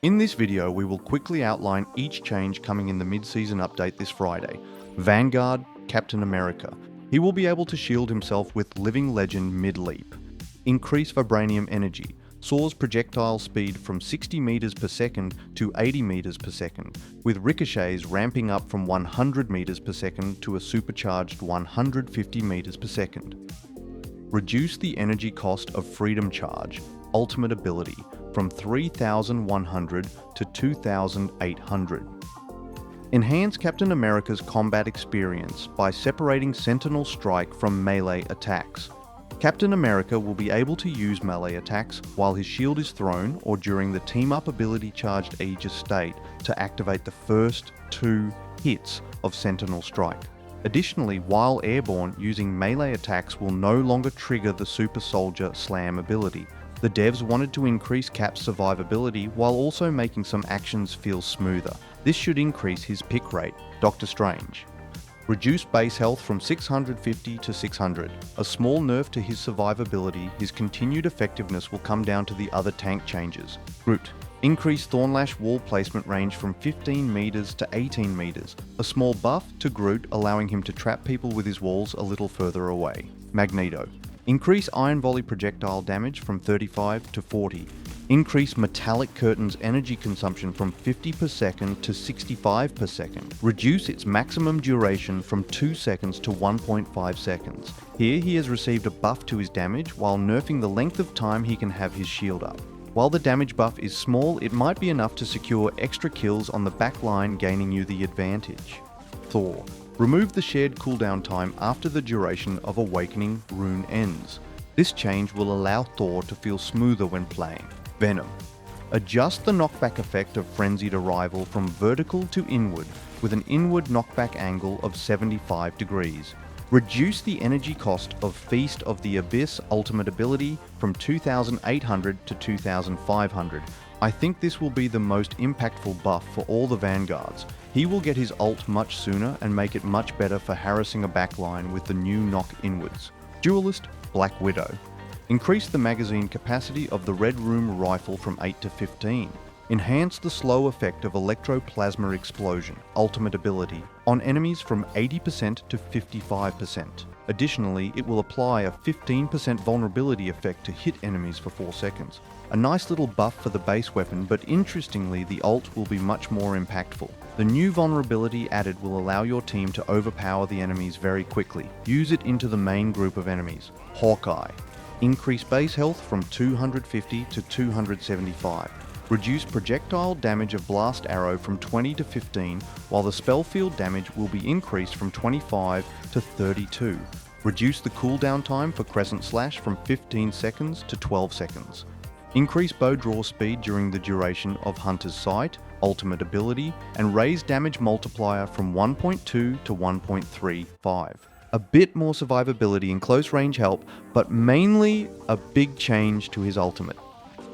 In this video, we will quickly outline each change coming in the mid-season update this Friday. Vanguard, Captain America. He will be able to shield himself with Living Legend mid-leap. Increase Vibranium Energy. Soars projectile speed from 60 meters per second to 80 meters per second, with ricochets ramping up from 100 meters per second to a supercharged 150 meters per second. Reduce the energy cost of Freedom Charge, ultimate ability, from 3,100 to 2,800. Enhance Captain America's combat experience by separating Sentinel Strike from melee attacks. Captain America will be able to use melee attacks while his shield is thrown or during the team-up ability charged Aegis state to activate the first 2 hits of Sentinel Strike. Additionally, while airborne, using melee attacks will no longer trigger the Super Soldier Slam ability. The devs wanted to increase Cap's survivability while also making some actions feel smoother. This should increase his pick rate. Doctor Strange. Reduce base health from 650 to 600. A small nerf to his survivability, his continued effectiveness will come down to the other tank changes. Groot. Increase Thornlash wall placement range from 15 meters to 18 meters. A small buff to Groot, allowing him to trap people with his walls a little further away. Magneto. Increase Iron Volley projectile damage from 35 to 40. Increase Metallic Curtain's energy consumption from 50 per second to 65 per second. Reduce its maximum duration from 2 seconds to 1.5 seconds. Here he has received a buff to his damage while nerfing the length of time he can have his shield up. While the damage buff is small, it might be enough to secure extra kills on the back line, gaining you the advantage. Thor. Remove the shared cooldown time after the duration of Awakening rune ends. This change will allow Thor to feel smoother when playing. Venom. Adjust the knockback effect of Frenzied Arrival from vertical to inward with an inward knockback angle of 75 degrees. Reduce the energy cost of Feast of the Abyss ultimate ability from 2,800 to 2,500. I think this will be the most impactful buff for all the Vanguards. He will get his ult much sooner and make it much better for harassing a backline with the new knock inwards. Duelist, Black Widow. Increase the magazine capacity of the Red Room rifle from 8 to 15. Enhance the slow effect of Electroplasma Explosion, ultimate ability, on enemies from 80% to 55%. Additionally, it will apply a 15% vulnerability effect to hit enemies for 4 seconds. A nice little buff for the base weapon, but interestingly the ult will be much more impactful. The new vulnerability added will allow your team to overpower the enemies very quickly. Use it into the main group of enemies. Hawkeye. Increase base health from 250 to 275. Reduce projectile damage of Blast Arrow from 20 to 15, while the spell field damage will be increased from 25 to 32. Reduce the cooldown time for Crescent Slash from 15 seconds to 12 seconds. Increase bow draw speed during the duration of Hunter's Sight, ultimate ability, and raise damage multiplier from 1.2 to 1.35. A bit more survivability and close range help, but mainly a big change to his ultimate.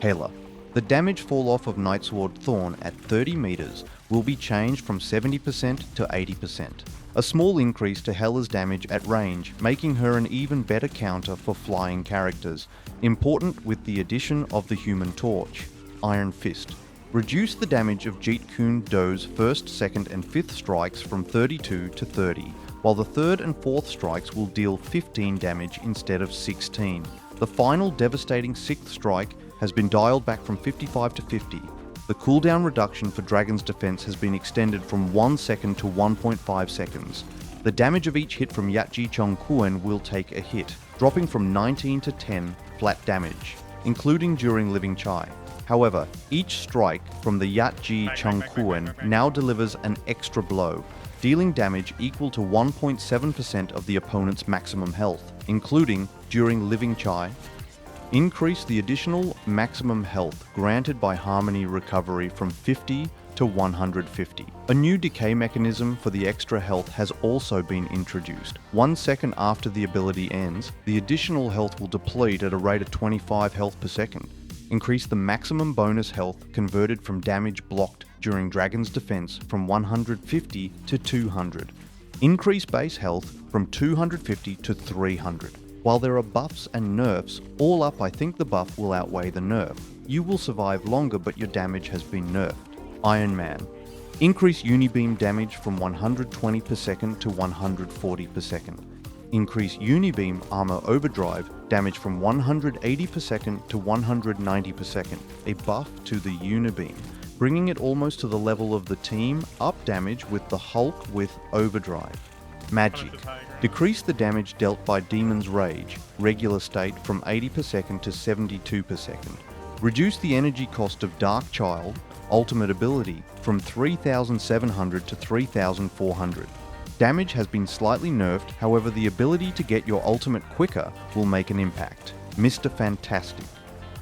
Hela. The damage fall off of Nightsword Thorn at 30 meters will be changed from 70% to 80%. A small increase to Hela's damage at range, making her an even better counter for flying characters, important with the addition of the Human Torch. Iron Fist. Reduce the damage of Jeet Kune Do's first, second and fifth strikes from 32 to 30, while the third and fourth strikes will deal 15 damage instead of 16. The final devastating sixth strike has been dialed back from 55 to 50. The cooldown reduction for Dragon's Defense has been extended from 1 second to 1.5 seconds. The damage of each hit from Yatji Chung Kuen will take a hit, dropping from 19 to 10 flat damage, including during Living Chai. However, each strike from the Yatji Chung Kuen now delivers an extra blow, dealing damage equal to 1.7% of the opponent's maximum health, including during Living Chai. Increase the additional maximum health granted by Harmony Recovery from 50 to 150. A new decay mechanism for the extra health has also been introduced. 1 second after the ability ends, the additional health will deplete at a rate of 25 health per second. Increase the maximum bonus health converted from damage blocked during Dragon's Defense from 150 to 200. Increase base health from 250 to 300. While there are buffs and nerfs, all up I think the buff will outweigh the nerf. you will survive longer but your damage has been nerfed. Iron Man. Increase Unibeam damage from 120 per second to 140 per second. Increase Unibeam Armor Overdrive damage from 180 per second to 190 per second, a buff to the Unibeam, bringing it almost to the level of the team up damage with the Hulk with Overdrive. Magik. Decrease the damage dealt by Demon's Rage, regular state, from 80 per second to 72 per second. Reduce the energy cost of Dark Child, ultimate ability, from 3,700 to 3,400. Damage has been slightly nerfed, however the ability to get your ultimate quicker will make an impact. Mr. Fantastic.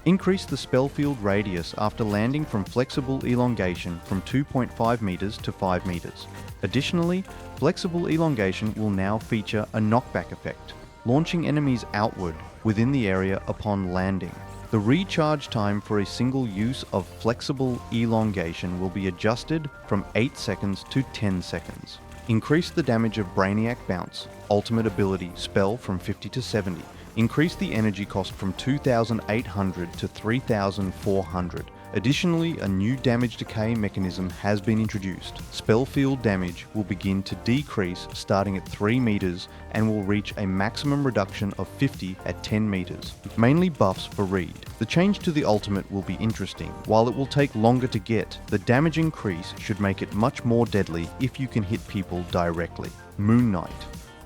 Increase the spell field radius after landing from flexible elongation from 2.5 meters to 5 meters. Additionally, flexible elongation will now feature a knockback effect, launching enemies outward within the area upon landing. The recharge time for a single use of flexible elongation will be adjusted from 8 seconds to 10 seconds. Increase the damage of Brainiac Bounce, ultimate ability, spell from 50 to 70. Increase the energy cost from 2,800 to 3,400. Additionally, a new damage decay mechanism has been introduced. Spell field damage will begin to decrease starting at 3 meters and will reach a maximum reduction of 50 at 10 meters. Mainly buffs for Reed. The change to the ultimate will be interesting. While it will take longer to get, the damage increase should make it much more deadly if you can hit people directly. Moonknight.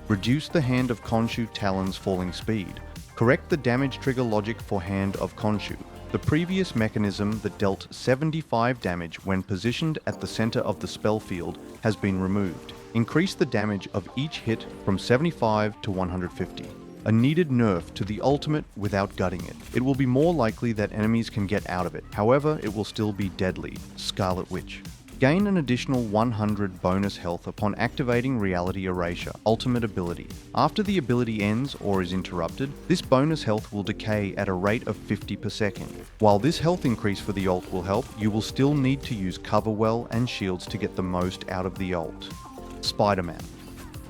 Reduce the Hand of Khonshu Talon's falling speed. Correct the damage trigger logic for Hand of Khonshu. The previous mechanism that dealt 75 damage when positioned at the center of the spell field has been removed. Increase the damage of each hit from 75 to 150. A needed nerf to the ultimate without gutting it. It will be more likely that enemies can get out of it. However, it will still be deadly. Scarlet Witch. Gain an additional 100 bonus health upon activating Reality Erasure, ultimate ability. After the ability ends or is interrupted, this bonus health will decay at a rate of 50 per second. While this health increase for the ult will help, you will still need to use cover well and shields to get the most out of the ult. Spiderman.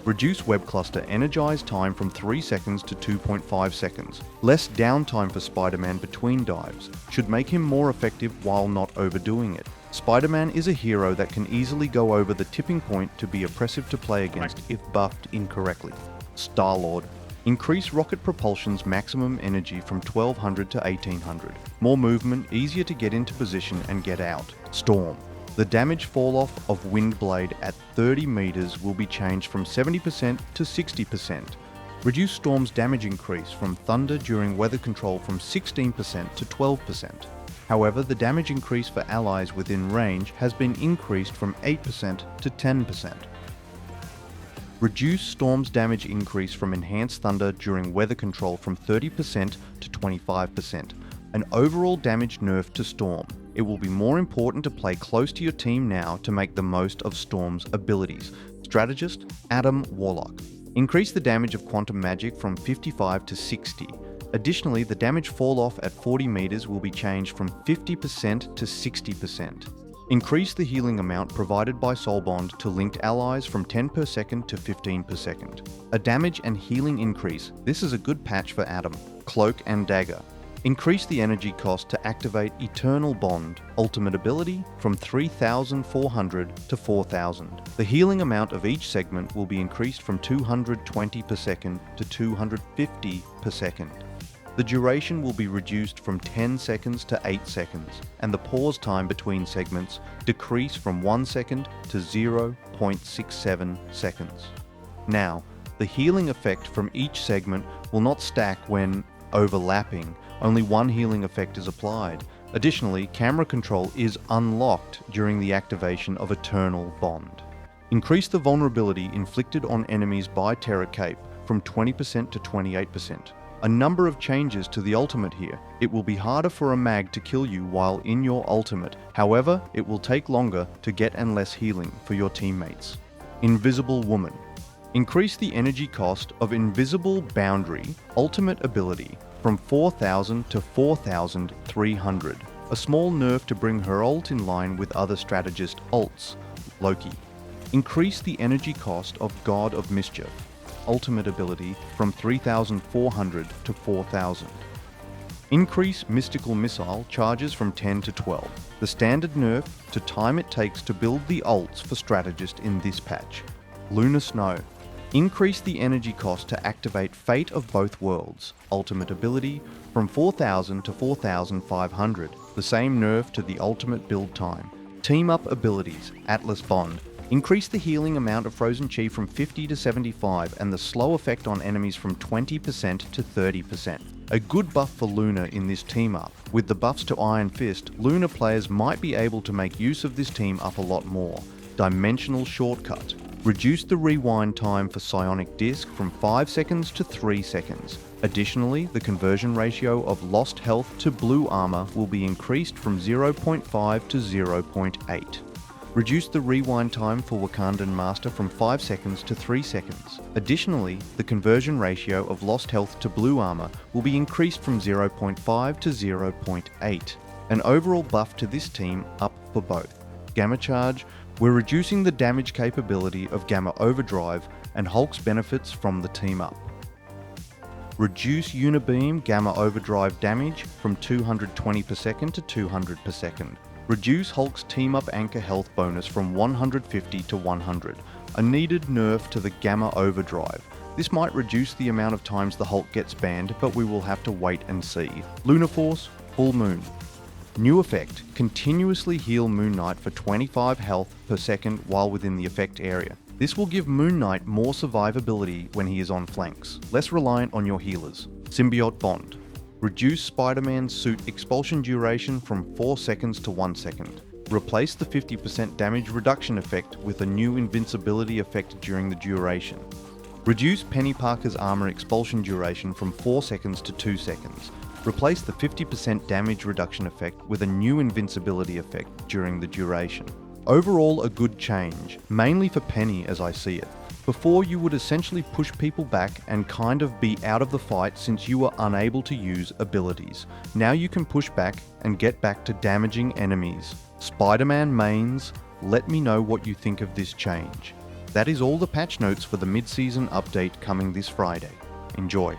Reduce Web Cluster energize time from 3 seconds to 2.5 seconds. Less downtime for Spiderman between dives should make him more effective while not overdoing it. Spiderman is a hero that can easily go over the tipping point to be oppressive to play against if buffed incorrectly. Star-Lord. Increase rocket propulsion's maximum energy from 1200 to 1800. More movement, easier to get into position and get out. Storm. The damage fall-off of Windblade at 30 meters will be changed from 70% to 60%. Reduce Storm's damage increase from Thunder during weather control from 16% to 12%. However, the damage increase for allies within range has been increased from 8% to 10%. Reduce Storm's damage increase from Enhanced Thunder during weather control from 30% to 25%. An overall damage nerf to Storm. It will be more important to play close to your team now to make the most of Storm's abilities. Strategist, Adam, Warlock. Increase the damage of Quantum Magic from 55 to 60. Additionally, the damage fall-off at 40 meters will be changed from 50% to 60%. Increase the healing amount provided by Soulbond to linked allies from 10 per second to 15 per second. A damage and healing increase. This is a good patch for Adam. Cloak and Dagger. Increase the energy cost to activate Eternal Bond, ultimate ability, from 3,400 to 4,000. The healing amount of each segment will be increased from 220 per second to 250 per second. The duration will be reduced from 10 seconds to 8 seconds, and the pause time between segments decrease from 1 second to 0.67 seconds. Now, the healing effect from each segment will not stack when overlapping. Only one healing effect is applied. Additionally, camera control is unlocked during the activation of Eternal Bond. Increase the vulnerability inflicted on enemies by Terra Cape from 20% to 28%. A number of changes to the ultimate here. It will be harder for a mag to kill you while in your ultimate. However, it will take longer to get and less healing for your teammates. Invisible Woman. Increase the energy cost of Invisible Boundary ultimate ability from 4,000 to 4,300. A small nerf to bring her ult in line with other strategist ults. Loki. Increase the energy cost of God of Mischief ultimate ability from 3,400 to 4,000. Increase Mystical Missile charges from 10 to 12. The standard nerf to time it takes to build the ults for Strategist in this patch. Lunar Snow. Increase the energy cost to activate Fate of Both Worlds, ultimate ability, from 4000 to 4500, the same nerf to the ultimate build time. Team up abilities, Atlas Bond. Increase the healing amount of Frozen Chi from 50 to 75 and the slow effect on enemies from 20% to 30%. A good buff for Luna in this team up. With the buffs to Iron Fist, Luna players might be able to make use of this team up a lot more. Dimensional Shortcut. Reduce the rewind time for Psionic Disc from 5 seconds to 3 seconds. Additionally, the conversion ratio of lost health to blue armor will be increased from 0.5 to 0.8. Reduce the rewind time for Wakandan Master from 5 seconds to 3 seconds. Additionally, the conversion ratio of lost health to blue armor will be increased from 0.5 to 0.8. An overall buff to this team up for both. Gamma Charge. We're reducing the damage capability of Gamma Overdrive and Hulk's benefits from the team up. Reduce Unibeam Gamma Overdrive damage from 220 per second to 200 per second. Reduce Hulk's team up anchor health bonus from 150 to 100. A needed nerf to the Gamma Overdrive. This might reduce the amount of times the Hulk gets banned, but we will have to wait and see. Lunar Force, Full Moon. New effect, continuously heal Moonknight for 25 health per second while within the effect area. This will give Moonknight more survivability when he is on flanks, less reliant on your healers. Symbiote Bond. Reduce Spiderman's suit expulsion duration from 4 seconds to 1 second. Replace the 50% damage reduction effect with a new invincibility effect during the duration. Reduce Penny Parker's armor expulsion duration from 4 seconds to 2 seconds. Replace the 50% damage reduction effect with a new invincibility effect during the duration. Overall, a good change, mainly for Peni as I see it. Before, you would essentially push people back and kind of be out of the fight since you were unable to use abilities. Now you can push back and get back to damaging enemies. Spider-Man mains, let me know what you think of this change. That is all the patch notes for the mid-season update coming this Friday. Enjoy.